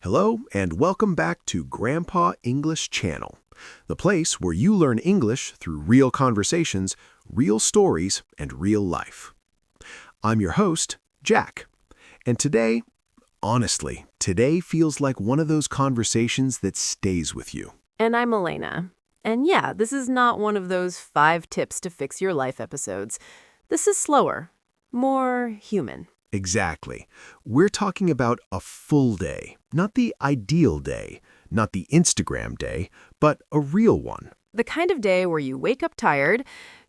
Hello, and welcome back to Grandpa English Channel, the place where you learn English through real conversations, real stories, and real life. I'm your host, Jack, and today feels like one of those conversations that stays with you. And I'm Elena. And yeah, this is not one of those 5 tips to fix your life episodes. This is slower, more human. Exactly. We're talking about a full day, not the ideal day, not the Instagram day, but a real one. The kind of day where you wake up tired,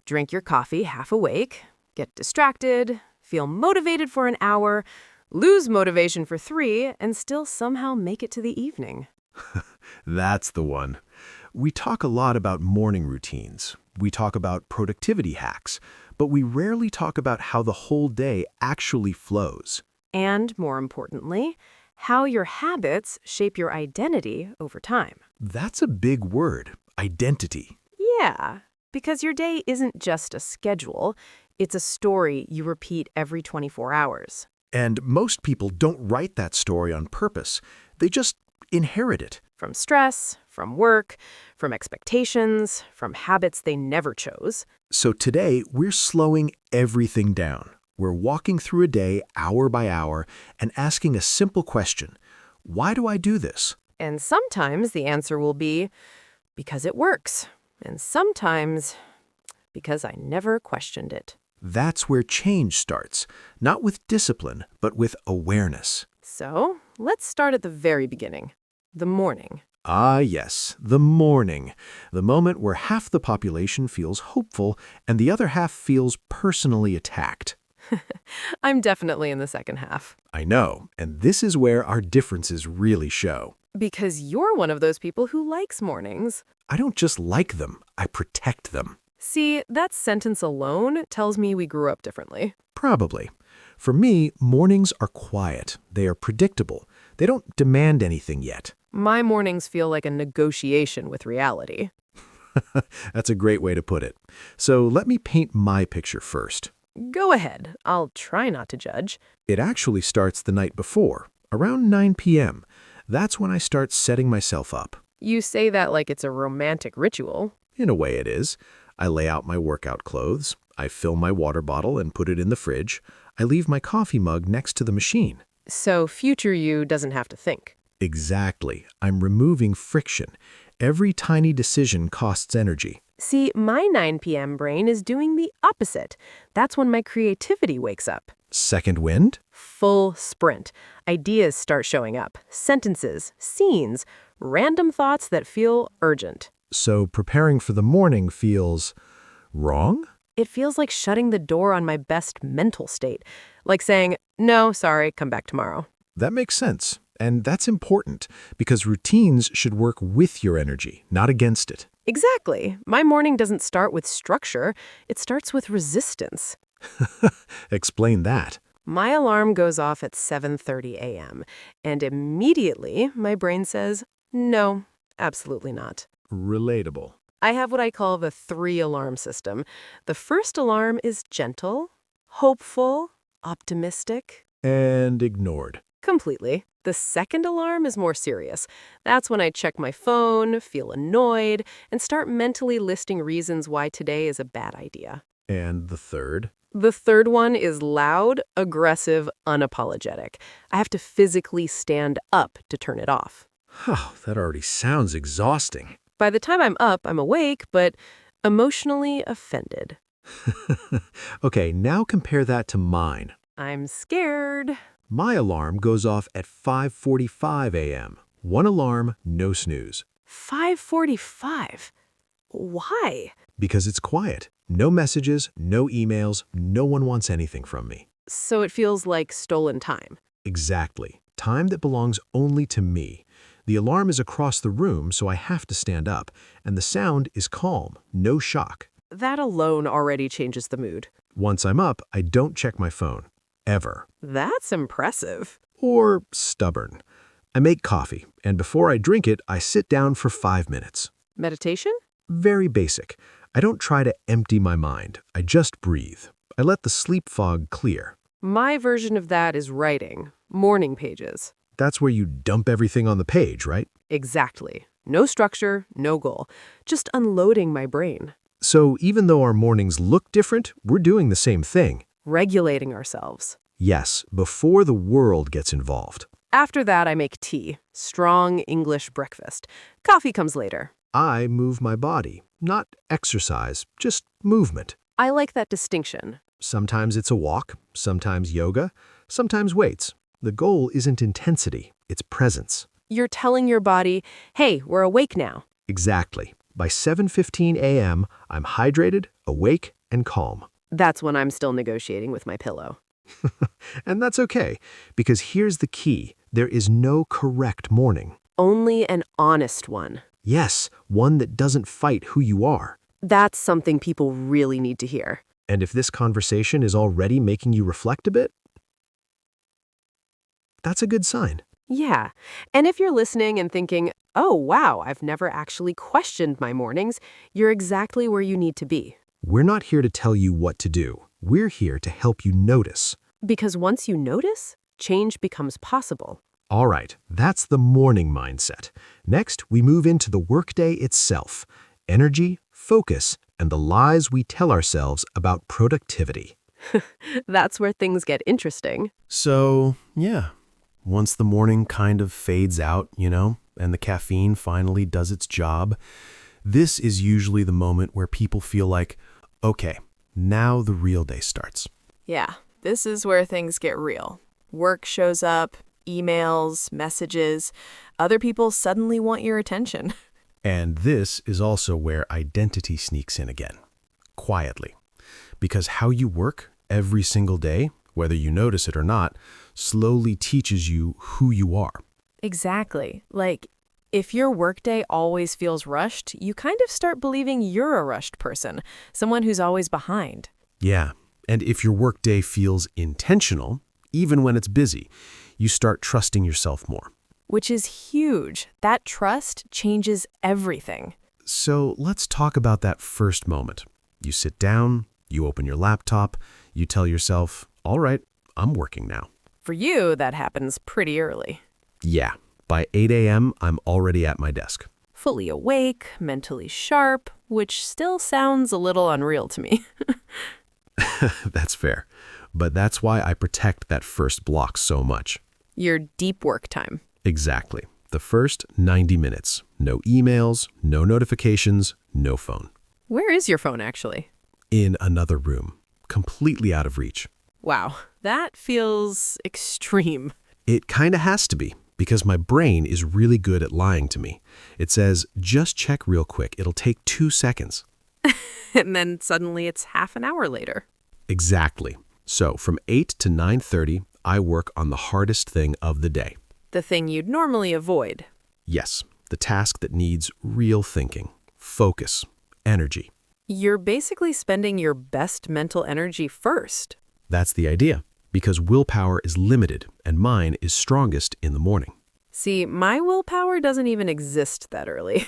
drink your coffee half awake, get distracted, feel motivated for an hour, lose motivation for 3, and still somehow make it to the evening. That's the one. We talk a lot about morning routines. We talk about productivity hacks, but we rarely talk about how the whole day actually flows. And more importantly, how your habits shape your identity over time. That's a big word, identity. Yeah, because your day isn't just a schedule, it's a story you repeat every 24 hours. And most people don't write that story on purpose. They just inherit it. From stress, from work, from expectations, from habits they never chose. So today, we're slowing everything down. We're walking through a day hour by hour and asking a simple question. Why do I do this? And sometimes the answer will be, because it works. And sometimes, because I never questioned it. That's where change starts, not with discipline, but with awareness. So, let's start at the very beginning. The morning. Ah, yes, the morning. The moment where half the population feels hopeful and the other half feels personally attacked. I'm definitely in the second half. I know, and this is where our differences really show. Because you're one of those people who likes mornings. I don't just like them, I protect them. See, that sentence alone tells me we grew up differently. Probably. For me, mornings are quiet. They are predictable. They don't demand anything yet. My mornings feel like a negotiation with reality. That's a great way to put it. So let me paint my picture first. Go ahead. I'll try not to judge. It actually starts the night before, around 9 p.m. That's when I start setting myself up. You say that like it's a romantic ritual. In a way it is. I lay out my workout clothes. I fill my water bottle and put it in the fridge. I leave my coffee mug next to the machine. So future you doesn't have to think. Exactly. I'm removing friction. Every tiny decision costs energy. See, my 9 p.m. brain is doing the opposite. That's when my creativity wakes up. Second wind? Full sprint. Ideas start showing up. Sentences, scenes, random thoughts that feel urgent. So preparing for the morning feels wrong? It feels like shutting the door on my best mental state. Like saying, no, sorry, come back tomorrow. That makes sense. And that's important because routines should work with your energy, not against it. Exactly. My morning doesn't start with structure. It starts with resistance. Explain that. My alarm goes off at 7:30 a.m. And immediately my brain says, no, absolutely not. Relatable. I have what I call the 3-alarm system. The first alarm is gentle, hopeful, optimistic. And ignored. Completely. The second alarm is more serious. That's when I check my phone, feel annoyed, and start mentally listing reasons why today is a bad idea. And the third? The third one is loud, aggressive, unapologetic. I have to physically stand up to turn it off. Oh, that already sounds exhausting. By the time I'm up, I'm awake, but emotionally offended. Okay, now compare that to mine. I'm scared. My alarm goes off at 5:45 a.m. One alarm, no snooze. 5:45? Why? Because it's quiet. No messages, no emails, no one wants anything from me. So it feels like stolen time. Exactly. Time that belongs only to me. The alarm is across the room, so I have to stand up, and the sound is calm, no shock. That alone already changes the mood. Once I'm up, I don't check my phone. Ever. That's impressive. Or stubborn. I make coffee, and before I drink it, I sit down for 5 minutes. Meditation? Very basic. I don't try to empty my mind. I just breathe. I let the sleep fog clear. My version of that is writing. Morning pages. That's where you dump everything on the page, right? Exactly. No structure, no goal. Just unloading my brain. So even though our mornings look different, we're doing the same thing. Regulating ourselves. Yes, before the world gets involved. After that, I make tea. Strong English breakfast. Coffee comes later. I move my body, not exercise, just movement. I like that distinction. Sometimes it's a walk, sometimes yoga, sometimes weights. The goal isn't intensity, it's presence. You're telling your body, hey, we're awake now. Exactly. By 7:15 a.m., I'm hydrated, awake, and calm. That's when I'm still negotiating with my pillow. And that's okay, because here's the key. There is no correct morning. Only an honest one. Yes, one that doesn't fight who you are. That's something people really need to hear. And if this conversation is already making you reflect a bit, that's a good sign. Yeah. And if you're listening and thinking, oh, wow, I've never actually questioned my mornings, you're exactly where you need to be. We're not here to tell you what to do. We're here to help you notice. Because once you notice, change becomes possible. All right, that's the morning mindset. Next, we move into the workday itself. Energy, focus, and the lies we tell ourselves about productivity. That's where things get interesting. So, yeah, once the morning kind of fades out, and the caffeine finally does its job, this is usually the moment where people feel like, okay, now the real day starts. Yeah, this is where things get real. Work shows up, emails, messages. Other people suddenly want your attention. And this is also where identity sneaks in again, quietly. Because how you work every single day, whether you notice it or not, slowly teaches you who you are. Exactly. Like, if your workday always feels rushed, you kind of start believing you're a rushed person, someone who's always behind. Yeah, and if your workday feels intentional, even when it's busy, you start trusting yourself more. Which is huge. That trust changes everything. So let's talk about that first moment. You sit down, you open your laptop, you tell yourself, all right, I'm working now. For you, that happens pretty early. Yeah, by 8 a.m., I'm already at my desk. Fully awake, mentally sharp, which still sounds a little unreal to me. That's fair. But that's why I protect that first block so much. Your deep work time. Exactly. The first 90 minutes. No emails, no notifications, no phone. Where is your phone, actually? In another room, completely out of reach. Wow, that feels extreme. It kind of has to be, because my brain is really good at lying to me. It says, just check real quick. It'll take 2 seconds. And then suddenly it's half an hour later. Exactly. So from 8 to 9:30, I work on the hardest thing of the day. The thing you'd normally avoid. Yes, the task that needs real thinking, focus, energy. You're basically spending your best mental energy first. That's the idea, because willpower is limited and mine is strongest in the morning. See, my willpower doesn't even exist that early.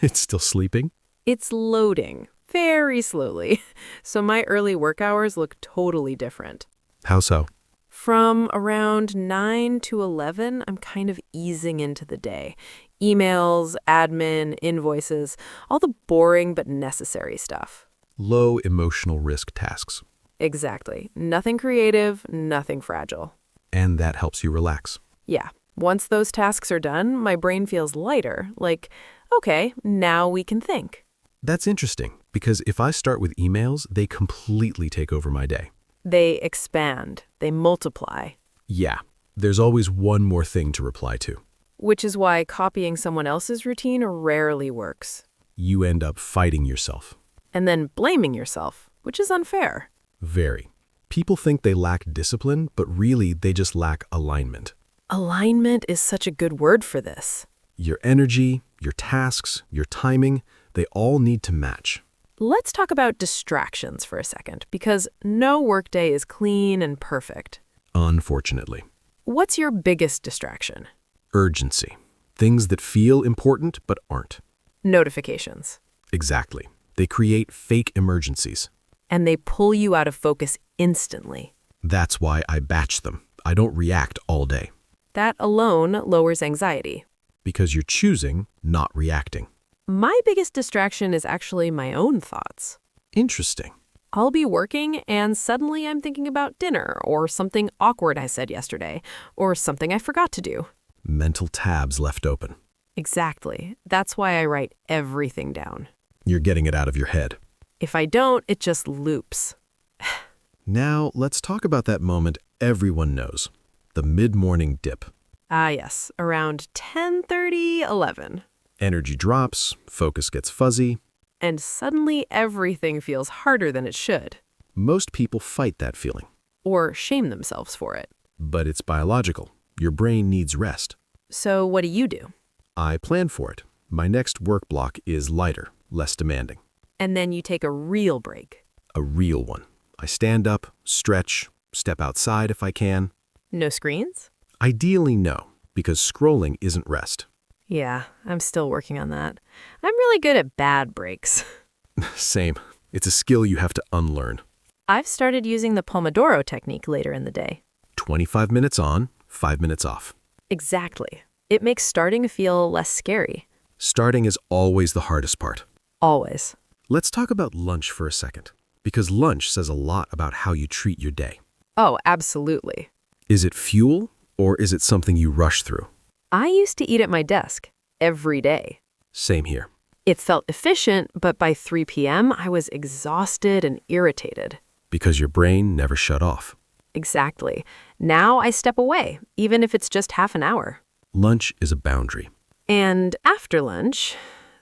It's still sleeping? It's loading very slowly. So my early work hours look totally different. How so? From around 9 to 11, I'm kind of easing into the day. Emails, admin, invoices, all the boring but necessary stuff. Low emotional risk tasks. Exactly. Nothing creative, nothing fragile. And that helps you relax. Yeah. Once those tasks are done, my brain feels lighter, like, okay, now we can think. That's interesting, because if I start with emails, they completely take over my day. They expand, they multiply. Yeah, there's always one more thing to reply to. Which is why copying someone else's routine rarely works. You end up fighting yourself. And then blaming yourself, which is unfair. Very. People think they lack discipline, but really they just lack alignment. Alignment is such a good word for this. Your energy, your tasks, your timing, they all need to match. Let's talk about distractions for a second, because no workday is clean and perfect. Unfortunately. What's your biggest distraction? Urgency. Things that feel important but aren't. Notifications. Exactly. They create fake emergencies. And they pull you out of focus instantly. That's why I batch them. I don't react all day. That alone lowers anxiety. Because you're choosing, not reacting. My biggest distraction is actually my own thoughts. Interesting. I'll be working and suddenly I'm thinking about dinner or something awkward I said yesterday or something I forgot to do. Mental tabs left open. Exactly. That's why I write everything down. You're getting it out of your head. If I don't, it just loops. Now, let's talk about that moment everyone knows. The mid-morning dip. Ah, yes, around 10:30, 11. Energy drops, focus gets fuzzy. And suddenly everything feels harder than it should. Most people fight that feeling. Or shame themselves for it. But it's biological. Your brain needs rest. So what do? I plan for it. My next work block is lighter, less demanding. And then you take a real break. A real one. I stand up, stretch, step outside if I can. No screens? Ideally, no, because scrolling isn't rest. Yeah, I'm still working on that. I'm really good at bad breaks. Same. It's a skill you have to unlearn. I've started using the Pomodoro technique later in the day. 25 minutes on, 5 minutes off. Exactly. It makes starting feel less scary. Starting is always the hardest part. Always. Let's talk about lunch for a second, because lunch says a lot about how you treat your day. Oh, absolutely. Is it fuel, or is it something you rush through? I used to eat at my desk every day. Same here. It felt efficient, but by 3 p.m., I was exhausted and irritated. Because your brain never shut off. Exactly. Now I step away, even if it's just half an hour. Lunch is a boundary. And after lunch,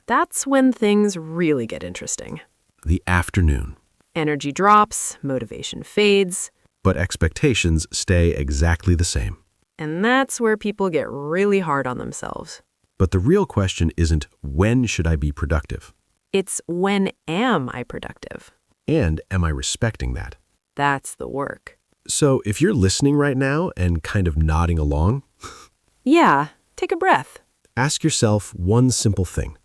that's when things really get interesting. The afternoon. Energy drops, motivation fades. But expectations stay exactly the same. And that's where people get really hard on themselves. But the real question isn't when should I be productive? It's when am I productive? And am I respecting that? That's the work. So if you're listening right now and kind of nodding along, Yeah, take a breath. ask yourself one simple thing.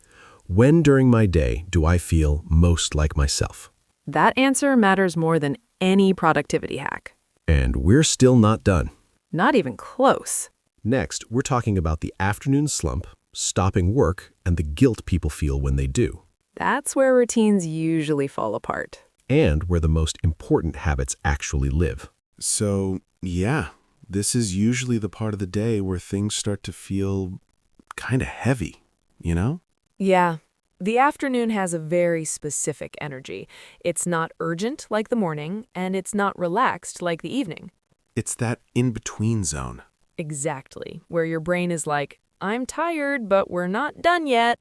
When during my day do I feel most like myself? That answer matters more than any productivity hack. And we're still not done. Not even close. Next, we're talking about the afternoon slump, stopping work, and the guilt people feel when they do. That's where routines usually fall apart. And where the most important habits actually live. So, yeah, this is usually the part of the day where things start to feel kind of heavy, you know? Yeah. The afternoon has a very specific energy. It's not urgent like the morning, and it's not relaxed like the evening. It's that in-between zone. Exactly. Where your brain is like, I'm tired, but we're not done yet.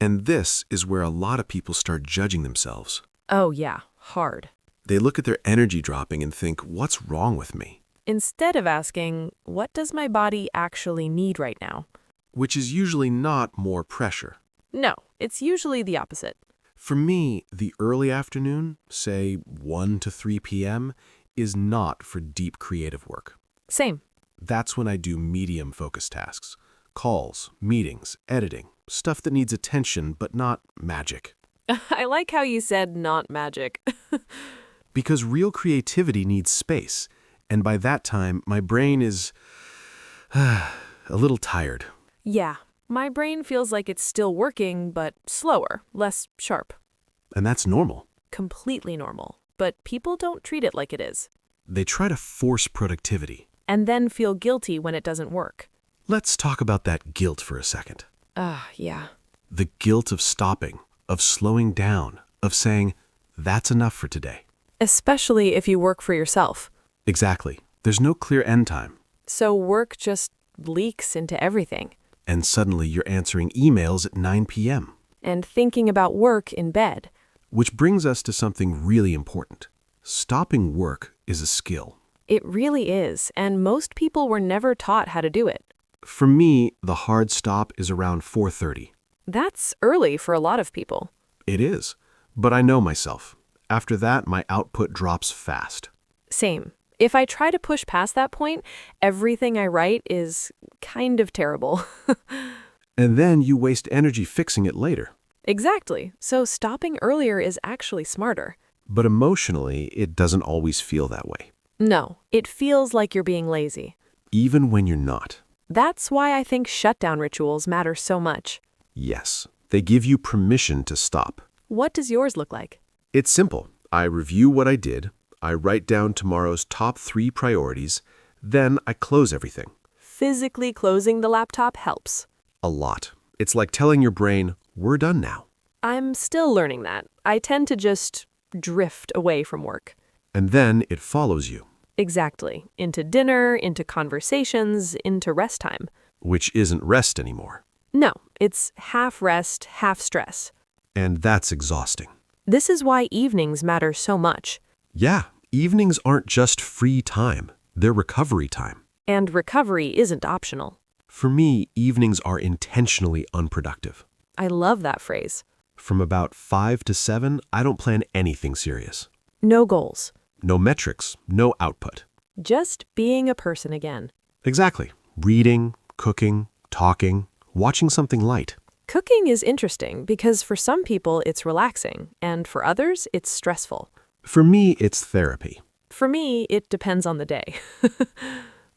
And this is where a lot of people start judging themselves. Oh yeah, hard. They look at their energy dropping and think, what's wrong with me? Instead of asking, what does my body actually need right now? Which is usually not more pressure. No, it's usually the opposite. For me, the early afternoon, say 1 to 3 p.m., is not for deep creative work. Same. That's when I do medium-focused tasks. Calls, meetings, editing, stuff that needs attention but not magic. I like how you said not magic. Because real creativity needs space, and by that time, my brain is a little tired. Yeah, my brain feels like it's still working, but slower, less sharp. And that's normal. Completely normal. But people don't treat it like it is. They try to force productivity. And then feel guilty when it doesn't work. Let's talk about that guilt for a second. Yeah. The guilt of stopping, of slowing down, of saying, that's enough for today. Especially if you work for yourself. Exactly. There's no clear end time. So work just leaks into everything. And suddenly you're answering emails at 9 p.m. And thinking about work in bed. Which brings us to something really important. Stopping work is a skill. It really is, and most people were never taught how to do it. For me, the hard stop is around 4:30. That's early for a lot of people. It is, but I know myself. After that, my output drops fast. Same. If I try to push past that point, everything I write is kind of terrible. And then you waste energy fixing it later. Exactly. So stopping earlier is actually smarter. But emotionally, it doesn't always feel that way. No, it feels like you're being lazy. even when you're not. That's why I think shutdown rituals matter so much. Yes, they give you permission to stop. What does yours look like? It's simple. I review what I did, I write down tomorrow's top 3 priorities, then I close everything. Physically closing the laptop helps. A lot. It's like telling your brain, we're done now. I'm still learning that. I tend to just drift away from work. And then it follows you, Exactly. Into dinner, into conversations, into rest time. which isn't rest anymore. No, it's half rest, half stress. And that's exhausting. This is why evenings matter so much. Yeah, evenings aren't just free time. They're recovery time. And recovery isn't optional. For me, evenings are intentionally unproductive. I love that phrase. From about 5 to 7, I don't plan anything serious. No goals. No metrics, no output. Just being a person again. Exactly. Reading, cooking, talking, watching something light. Cooking is interesting because for some people it's relaxing, and for others it's stressful. For me, it's therapy. For me, it depends on the day.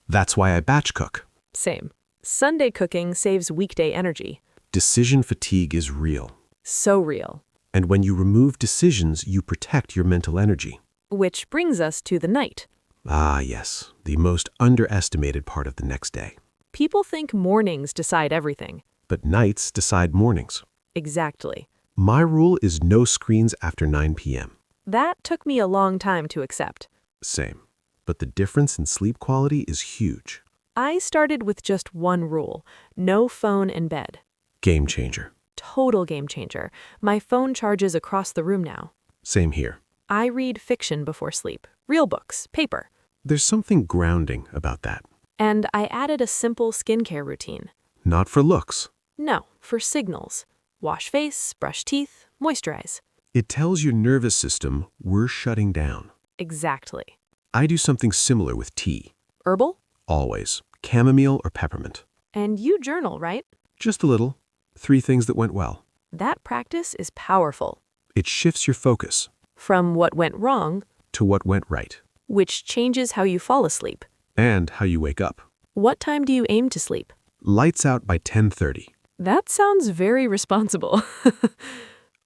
That's why I batch cook. Same. Sunday cooking saves weekday energy. Decision fatigue is real. So real. And when you remove decisions, you protect your mental energy. Which brings us to the night. Ah, yes, the most underestimated part of the next day. People think mornings decide everything. But nights decide mornings. Exactly. My rule is no screens after 9 p.m. That took me a long time to accept. Same. But the difference in sleep quality is huge. I started with just one rule: no phone in bed. Game changer. Total game changer. My phone charges across the room now. Same here. I read fiction before sleep. Real books, paper. There's something grounding about that. And I added a simple skincare routine. Not for looks. No, for signals. Wash face, brush teeth, moisturize. It tells your nervous system we're shutting down. Exactly. I do something similar with tea. Herbal? Always. Chamomile or peppermint. And you journal, right? Just a little. 3 things that went well. That practice is powerful. It shifts your focus From what went wrong, to what went right. which changes how you fall asleep. And how you wake up. What time do you aim to sleep? Lights out by 10:30. That sounds very responsible.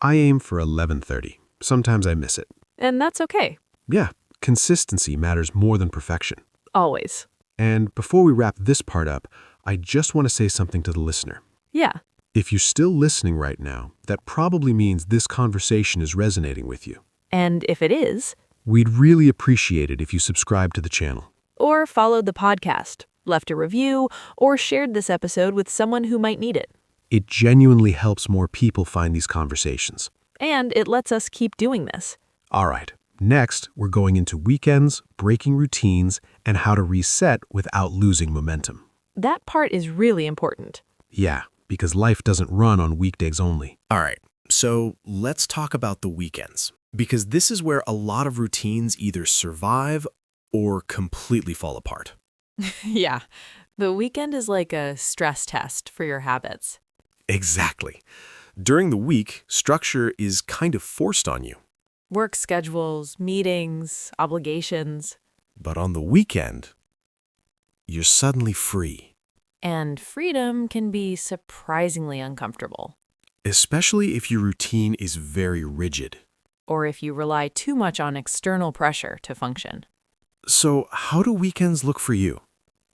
I aim for 11:30. Sometimes I miss it. And that's okay. Yeah, consistency matters more than perfection. Always. And before we wrap this part up, I just want to say something to the listener. Yeah. If you're still listening right now, that probably means this conversation is resonating with you. And if it is, We'd really appreciate it if you subscribe to the channel. or followed the podcast, left a review, or shared this episode with someone who might need it. It genuinely helps more people find these conversations. And it lets us keep doing this. All right, next we're going into weekends, breaking routines, and how to reset without losing momentum. That part is really important. Yeah, because life doesn't run on weekdays only. All right, so let's talk about the weekends, because this is where a lot of routines either survive or completely fall apart. Yeah. The weekend is like a stress test for your habits. Exactly. During the week, structure is kind of forced on you. Work schedules, meetings, obligations. But on the weekend, you're suddenly free, And freedom can be surprisingly uncomfortable. especially if your routine is very rigid. Or if you rely too much on external pressure to function. So how do weekends look for you?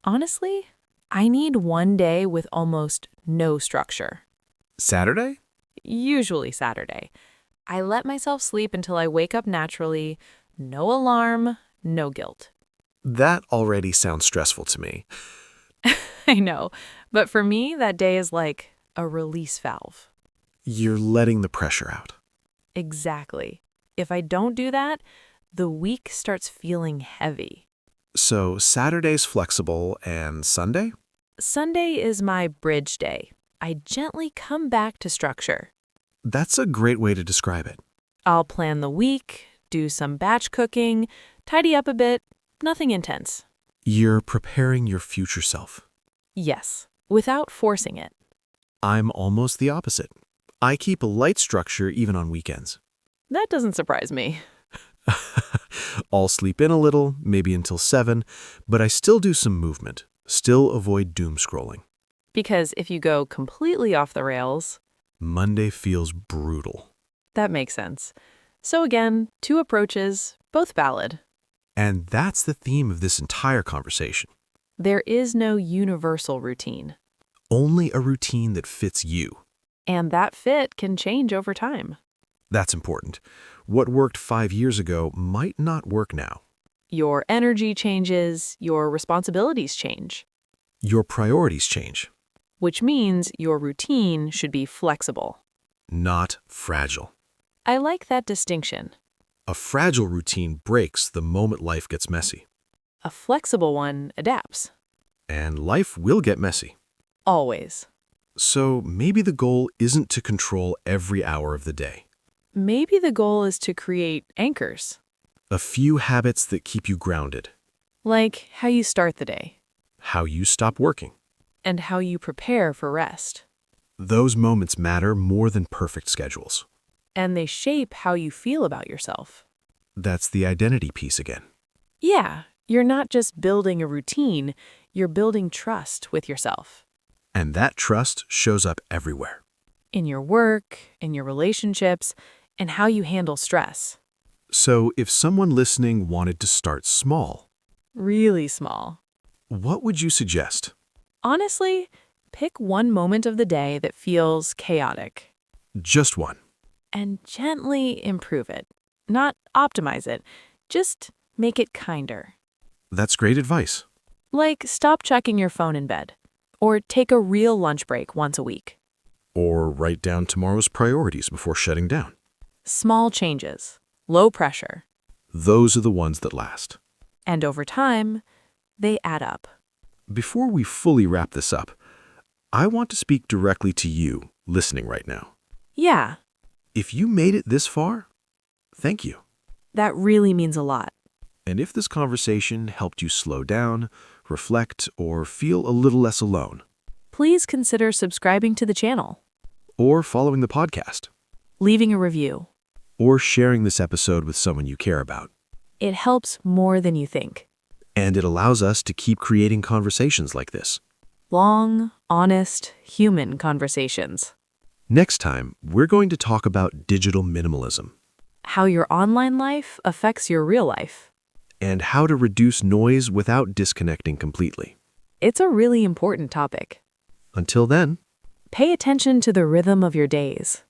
Honestly, I need one day with almost no structure. Saturday? Usually Saturday. I let myself sleep until I wake up naturally. No alarm, no guilt. That already sounds stressful to me. I know, but for me, that day is like a release valve. You're letting the pressure out. Exactly. If I don't do that, the week starts feeling heavy. So Saturday's flexible and Sunday? Sunday is my bridge day. I gently come back to structure. That's a great way to describe it. I'll plan the week, do some batch cooking, tidy up a bit, nothing intense. You're preparing your future self. Yes, without forcing it. I'm almost the opposite. I keep a light structure even on weekends. That doesn't surprise me. I'll sleep in a little, maybe until 7, but I still do some movement. Still avoid doom scrolling. Because if you go completely off the rails, Monday feels brutal. that makes sense. So again, 2 approaches, both valid. And that's the theme of this entire conversation. There is no universal routine, Only a routine that fits you. and that fit can change over time. That's important. What worked 5 years ago might not work now. Your energy changes, your responsibilities change, Your priorities change, which means your routine should be flexible. not fragile. I like that distinction. A fragile routine breaks the moment life gets messy. A flexible one adapts. And life will get messy. Always. So maybe the goal isn't to control every hour of the day. Maybe the goal is to create anchors, A few habits that keep you grounded. like how you start the day How you stop working. and how you prepare for rest. Those moments matter more than perfect schedules. And they shape how you feel about yourself. That's the identity piece again. Yeah, you're not just building a routine, you're building trust with yourself. And that trust shows up everywhere. In your work, in your relationships, and how you handle stress. So if someone listening wanted to start small, Really small. what would you suggest? Honestly, pick one moment of the day that feels chaotic Just one. and gently improve it. Not optimize it, just make it kinder. That's great advice. Like stop checking your phone in bed, or take a real lunch break once a week. Or write down tomorrow's priorities before shutting down. Small changes, low pressure, Those are the ones that last. and over time, they add up. Before we fully wrap this up, I want to speak directly to you listening right now. Yeah, If you made it this far, thank you. that really means a lot. And if this conversation helped you slow down, reflect, or feel a little less alone, Please consider subscribing to the channel, or following the podcast, leaving a review. or sharing this episode with someone you care about. It helps more than you think. And it allows us to keep creating conversations like this. Long, honest, human conversations. Next time, we're going to talk about digital minimalism How your online life affects your real life. and how to reduce noise without disconnecting completely. It's a really important topic. Until then, Pay attention to the rhythm of your days.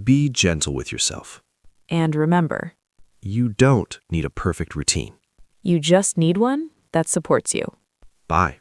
be gentle with yourself. And remember, You don't need a perfect routine. you just need one that supports you. Bye.